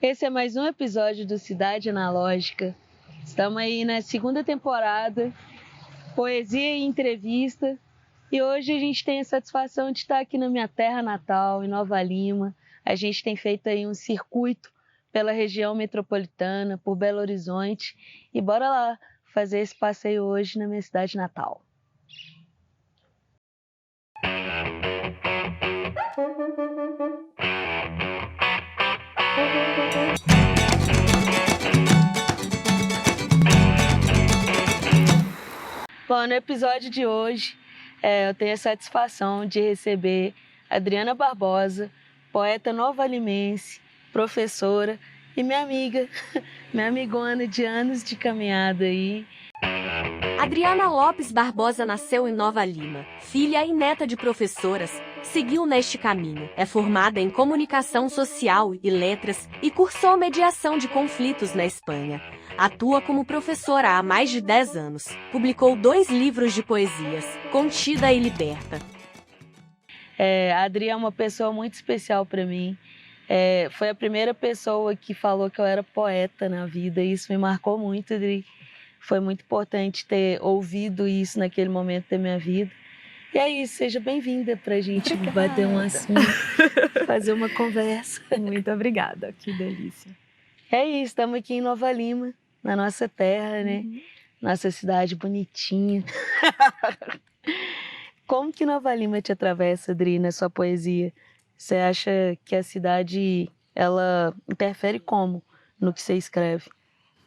Esse é mais um episódio do Cidade Analógica. Estamos aí na segunda temporada, poesia e entrevista. E hoje a gente tem a satisfação de estar aqui na minha terra natal, em Nova Lima. A gente tem feito aí um circuito pela região metropolitana, por Belo Horizonte. E bora lá fazer esse passeio hoje na minha cidade natal. Bom, no episódio de hoje, eu tenho a satisfação de receber Adriana Barbosa, poeta novalimense, professora e minha amiga, minha amigona de anos de caminhada aí. Adriana Lopes Barbosa nasceu em Nova Lima, filha e neta de professoras, seguiu neste caminho. É formada em Comunicação Social e Letras e cursou mediação de conflitos na Espanha. Atua como professora há mais de 10 anos. Publicou 2 livros de poesias, Contida e Liberta. A Adri é uma pessoa muito especial para mim. Foi a primeira pessoa que falou que eu era poeta na vida e isso me marcou muito, Adri. Foi muito importante ter ouvido isso naquele momento da minha vida. E é isso, seja bem-vinda para a gente bater um assunto, fazer uma conversa. Muito obrigada, que delícia. É isso, estamos aqui em Nova Lima, na nossa terra, né? Nossa cidade bonitinha. Como que Nova Lima te atravessa, Adri, na sua poesia? Você acha que a cidade, ela interfere como no que você escreve?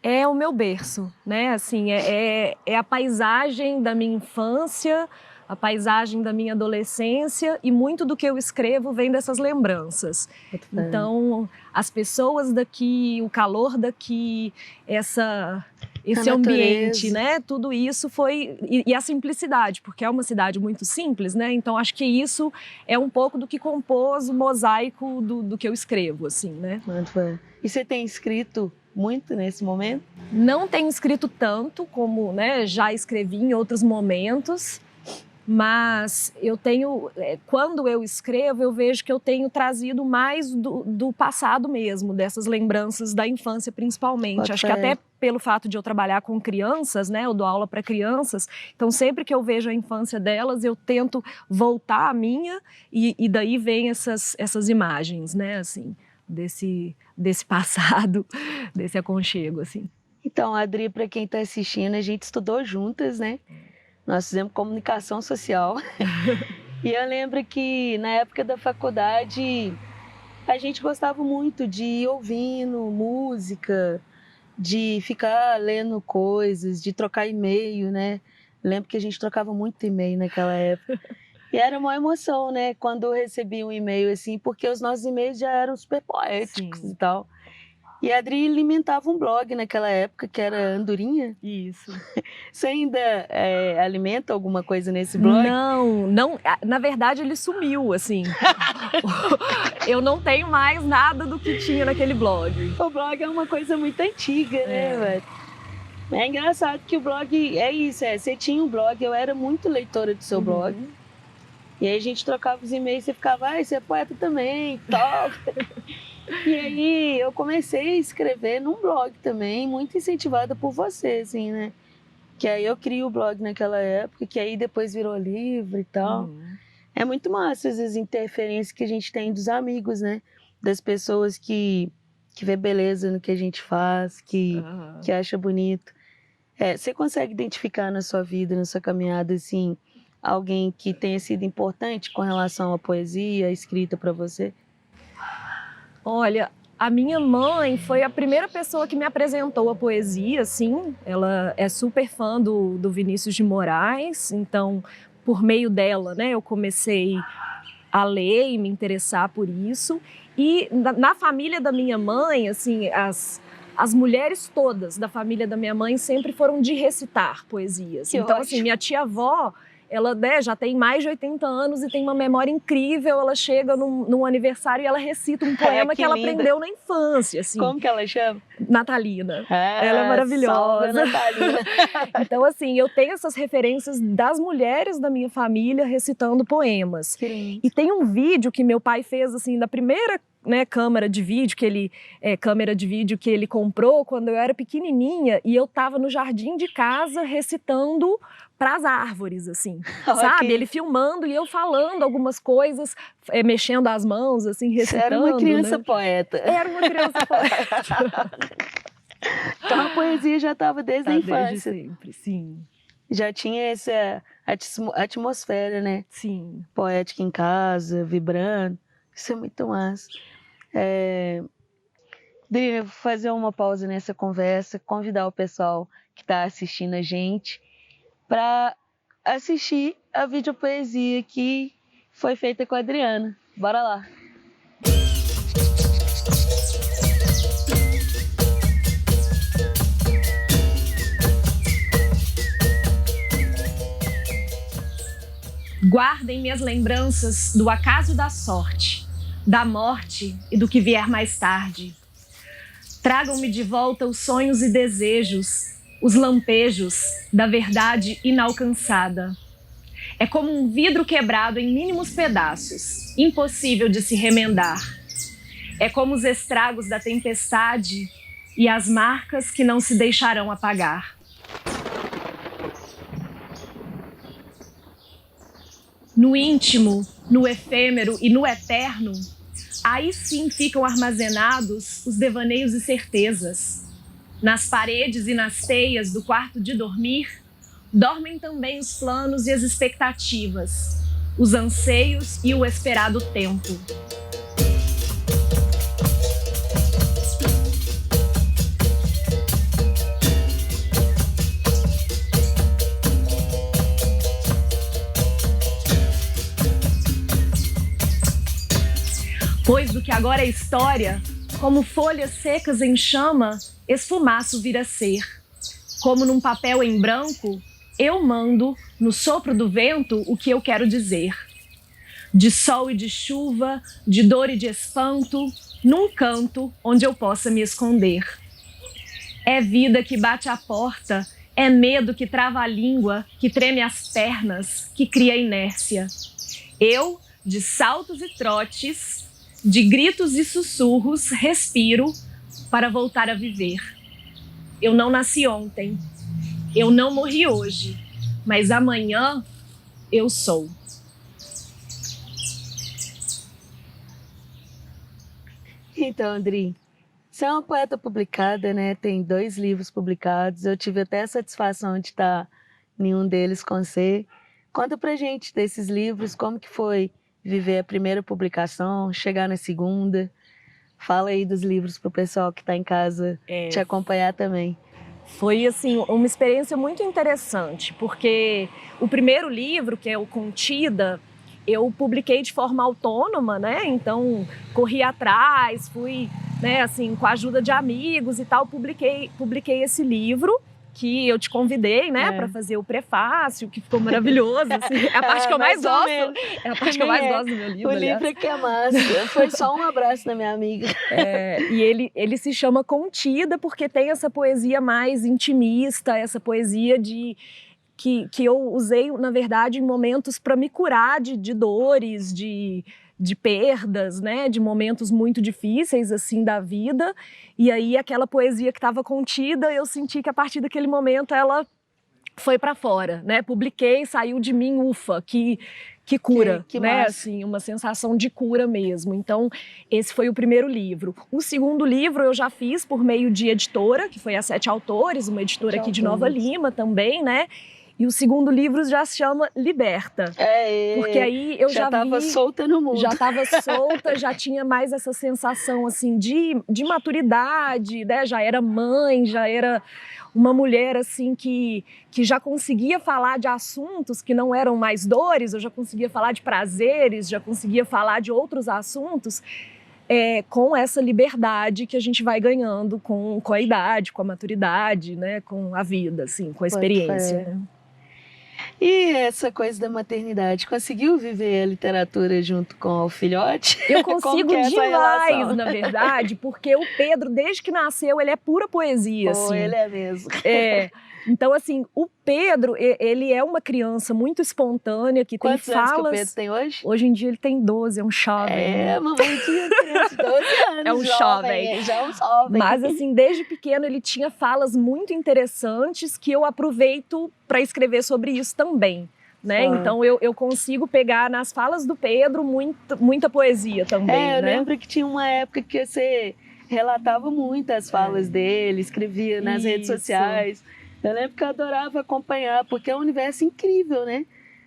É o meu berço, né? Assim, é a paisagem da minha infância, a paisagem da minha adolescência e muito do que eu escrevo vem dessas lembranças. Então, as pessoas daqui, o calor daqui, esse ambiente, né? Tudo isso foi... E a simplicidade, porque é uma cidade muito simples, né? Então, acho que isso é um pouco do que compôs o mosaico do que eu escrevo, assim, né? Muito bem. E você tem escrito muito nesse momento? Não tenho escrito tanto como, né, já escrevi em outros momentos, mas eu tenho, quando eu escrevo, eu vejo que eu tenho trazido mais do passado mesmo, dessas lembranças da infância principalmente. Acho que até pelo fato de eu trabalhar com crianças, né, eu dou aula para crianças, então sempre que eu vejo a infância delas, eu tento voltar à minha e daí vem essas imagens, né, assim, desse passado, desse aconchego, assim. Então, Adri, para quem está assistindo, a gente estudou juntas, né? Nós fizemos comunicação social. E eu lembro que na época da faculdade a gente gostava muito de ir ouvindo música, de ficar lendo coisas, de trocar e-mail, né? Lembro que a gente trocava muito e-mail naquela época. E era uma emoção, né? Quando eu recebi um e-mail assim, porque os nossos e-mails já eram super poéticos. Sim. E tal. E a Adri alimentava um blog naquela época, que era Andorinha. Isso. Você ainda alimenta alguma coisa nesse blog? Não. Na verdade, ele sumiu, assim. Eu não tenho mais nada do que tinha naquele blog. O blog é uma coisa muito antiga, né, velho? É engraçado que o blog é isso, você tinha um blog, eu era muito leitora do seu blog. E aí a gente trocava os e-mails, você ficava, você é poeta também, tal. E aí eu comecei a escrever num blog também, muito incentivada por você, assim, né? Que aí eu criei o blog naquela época, que aí depois virou livro e tal. É muito massa as interferências que a gente tem dos amigos, né? Das pessoas que vê beleza no que a gente faz, que acha bonito. Você consegue identificar na sua vida, na sua caminhada, assim, alguém que tenha sido importante com relação à poesia, à escrita para você? Olha, a minha mãe foi a primeira pessoa que me apresentou a poesia, assim. Ela é super fã do Vinícius de Moraes, então, por meio dela, né, eu comecei a ler e me interessar por isso. E na família da minha mãe, assim, as mulheres todas da família da minha mãe sempre foram de recitar poesias. Então, assim, minha tia-avó, ela, né, já tem mais de 80 anos e tem uma memória incrível. Ela chega num aniversário e ela recita um poema que ela aprendeu na infância. Assim. Como que ela chama? Natalina. Ela é maravilhosa. Natalina. Então, assim, eu tenho essas referências das mulheres da minha família recitando poemas. Sim. E tem um vídeo que meu pai fez, assim, da primeira né, câmera de vídeo que ele comprou quando eu era pequenininha e eu estava no jardim de casa recitando para as árvores, assim, sabe? Ele filmando e eu falando algumas coisas, mexendo as mãos, assim, recitando. Você era uma criança, né? Poeta. Era uma criança poeta. Então a poesia já estava desde a infância. Desde sempre, sim. Já tinha essa atmosfera, né? Sim. Poética em casa, vibrando. Isso é muito massa. Dri, eu vou fazer uma pausa nessa conversa, convidar o pessoal que está assistindo a gente para assistir a videopoesia que foi feita com a Adriana. Bora lá! Guardem minhas lembranças do acaso da sorte, da morte e do que vier mais tarde. Tragam-me de volta os sonhos e desejos, os lampejos da verdade inalcançada. É como um vidro quebrado em mínimos pedaços, impossível de se remendar. É como os estragos da tempestade e as marcas que não se deixarão apagar. No íntimo, no efêmero e no eterno, aí sim ficam armazenados os devaneios e certezas. Nas paredes e nas teias do quarto de dormir, dormem também os planos e as expectativas, os anseios e o esperado tempo. Pois do que agora é história, como folhas secas em chama, esfumaço vir a ser. Como num papel em branco, eu mando, no sopro do vento, o que eu quero dizer. De sol e de chuva, de dor e de espanto, num canto onde eu possa me esconder. É vida que bate à porta, é medo que trava a língua, que treme as pernas, que cria inércia. Eu, de saltos e trotes, de gritos e sussurros, respiro para voltar a viver. Eu não nasci ontem, eu não morri hoje, mas amanhã eu sou. Então, Adri, você é uma poeta publicada, né? Tem 2 livros publicados. Eu tive até a satisfação de estar em um deles com você. Conta pra gente desses livros, como que foi viver a primeira publicação, chegar na segunda. Fala aí dos livros pro pessoal que está em casa te acompanhar também. Foi, assim, uma experiência muito interessante, porque o primeiro livro, que é o Contida, eu publiquei de forma autônoma, né? Então, corri atrás, fui, né, assim, com a ajuda de amigos e tal, publiquei esse livro, que eu te convidei, né, para fazer o prefácio, que ficou maravilhoso, assim, é a parte que eu mais gosto, é a parte que eu mais gosto do meu livro, O livro é que é massa, foi só um abraço da minha amiga. E ele se chama Contida porque tem essa poesia mais intimista, essa poesia que eu usei, na verdade, em momentos para me curar de dores, de perdas, né, de momentos muito difíceis, assim, da vida. E aí, aquela poesia que estava contida, eu senti que a partir daquele momento ela foi para fora, né? Publiquei, saiu de mim, ufa, que cura, que né? massa. Assim, uma sensação de cura mesmo. Então, esse foi o primeiro livro. O segundo livro eu já fiz por meio de editora, que foi a 7 Autores, uma editora aqui de Nova Lima também, né? E o segundo livro já se chama Liberta. Porque aí eu já estava solta no mundo. Já estava solta, já tinha mais essa sensação assim de maturidade, né? Já era mãe, já era uma mulher assim que já conseguia falar de assuntos que não eram mais dores, eu já conseguia falar de prazeres, já conseguia falar de outros assuntos. Com essa liberdade que a gente vai ganhando com a idade, com a maturidade, né? Com a vida, assim, com a experiência. Né? E essa coisa da maternidade, conseguiu viver a literatura junto com o filhote? Eu consigo demais, na verdade, porque o Pedro, desde que nasceu, ele é pura poesia. Assim. Ele é mesmo. Então, assim, o Pedro, ele é uma criança muito espontânea, que tem Quantos falas... anos que o Pedro tem hoje? Hoje em dia ele tem 12, é um jovem. Mamãe tinha criança de 12 anos. É um jovem. Já é um jovem. Mas, assim, desde pequeno ele tinha falas muito interessantes que eu aproveito para escrever sobre isso também. Né? Então eu consigo pegar nas falas do Pedro muita poesia também. Eu né? lembro que tinha uma época que você relatava muito as falas dele, escrevia nas redes sociais. Eu lembro que eu adorava acompanhar, porque é um universo incrível, né?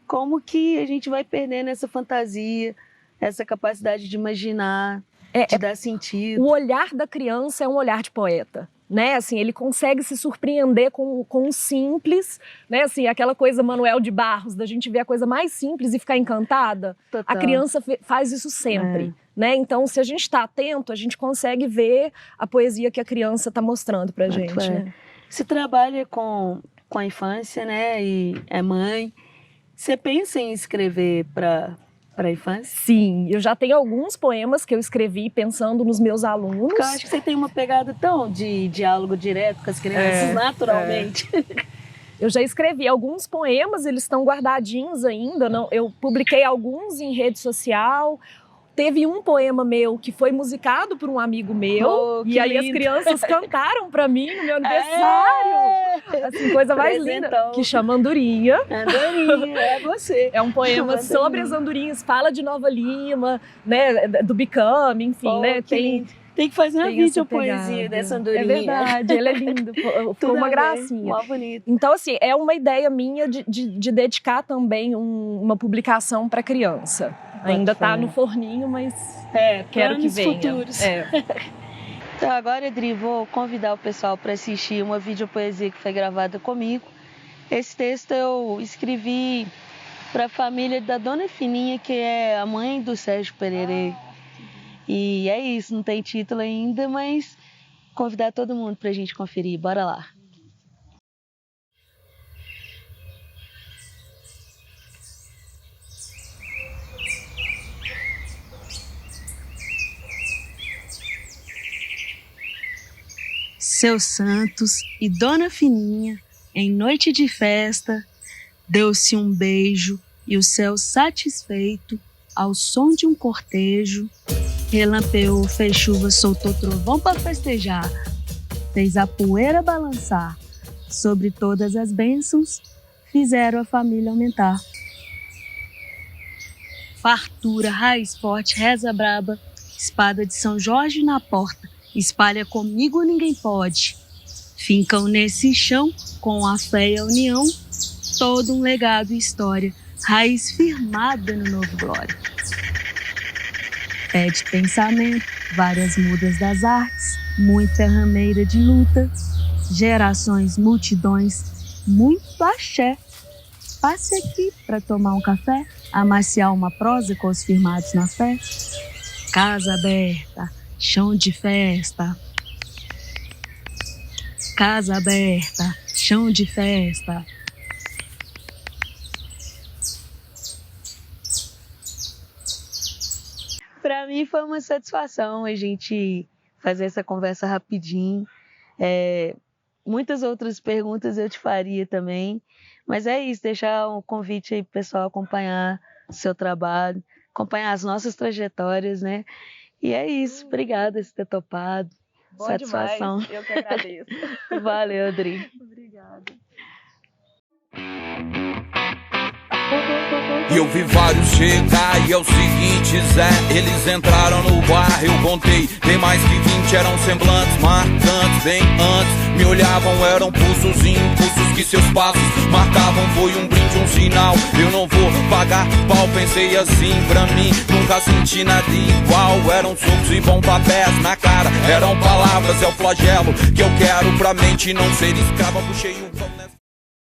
Como que a gente vai perdendo essa fantasia, essa capacidade de imaginar, de dar sentido. O olhar da criança é um olhar de poeta. Né, assim, ele consegue se surpreender com o simples, né, assim, aquela coisa Manuel de Barros, da gente ver a coisa mais simples e ficar encantada. Total. A criança faz isso sempre, né? Então, se a gente está atento, a gente consegue ver a poesia que a criança está mostrando pra gente. Né? Você trabalha com a infância, né, e é mãe. Você pensa em escrever para a infância? Sim, eu já tenho alguns poemas que eu escrevi pensando nos meus alunos. Porque eu acho que você tem uma pegada tão de diálogo direto com as crianças, naturalmente. Eu já escrevi alguns poemas, eles estão guardadinhos ainda. Eu publiquei alguns em rede social. Teve um poema meu que foi musicado por um amigo meu. E aí lindo. As crianças cantaram para mim no meu aniversário. Assim, coisa mais linda. Que chama Andorinha. Andorinha, é você. É um poema sobre as andorinhas, fala de Nova Lima, né, do Became, enfim, né? Tem que fazer uma videopoesia dessa andorinha. É verdade, ele é lindo. Ficou uma gracinha. Mó bonito. Então, assim, é uma ideia minha de dedicar também uma publicação para criança. Ainda está no forninho, mas quero que venha. Futuros. Então agora, Adri, vou convidar o pessoal para assistir uma videopoesia que foi gravada comigo. Esse texto eu escrevi para a família da Dona Fininha, que é a mãe do Sérgio Pererê. E é isso, não tem título ainda, mas convidar todo mundo para a gente conferir. Bora lá. Seu Santos e Dona Fininha, em noite de festa, deu-se um beijo e o céu satisfeito, ao som de um cortejo, relampeou, fez chuva, soltou trovão para festejar, fez a poeira balançar, sobre todas as bênçãos, fizeram a família aumentar. Fartura, raiz forte, reza braba, espada de São Jorge na porta, espalha comigo ninguém pode. Fincam nesse chão, com a fé e a união, todo um legado e história, raiz firmada no novo glória. Pé de pensamento, várias mudas das artes, muita rameira de luta, gerações, multidões, muito axé. Passe aqui para tomar um café, amaciar uma prosa com os firmados na fé. Casa aberta, chão de festa. Casa aberta, chão de festa. Para mim foi uma satisfação a gente fazer essa conversa rapidinho. Muitas outras perguntas eu te faria também, mas é isso, deixar um convite aí pro pessoal acompanhar o seu trabalho, acompanhar as nossas trajetórias, né? E é isso, obrigada por ter topado. Bom satisfação. Demais. Eu que agradeço. Valeu, Adri. Obrigada. E eu vi vários chegar e é o seguinte, Zé, eles entraram no bar, eu contei, tem mais que 20, eram semblantes marcantes, bem antes, me olhavam, eram pulsos e impulsos que seus passos marcavam, foi um brinde, um sinal, eu não vou pagar pau, pensei assim pra mim, nunca senti nada igual, eram socos e pontapés na cara, eram palavras, é o flagelo que eu quero pra mente não ser escrava, puxei um pão.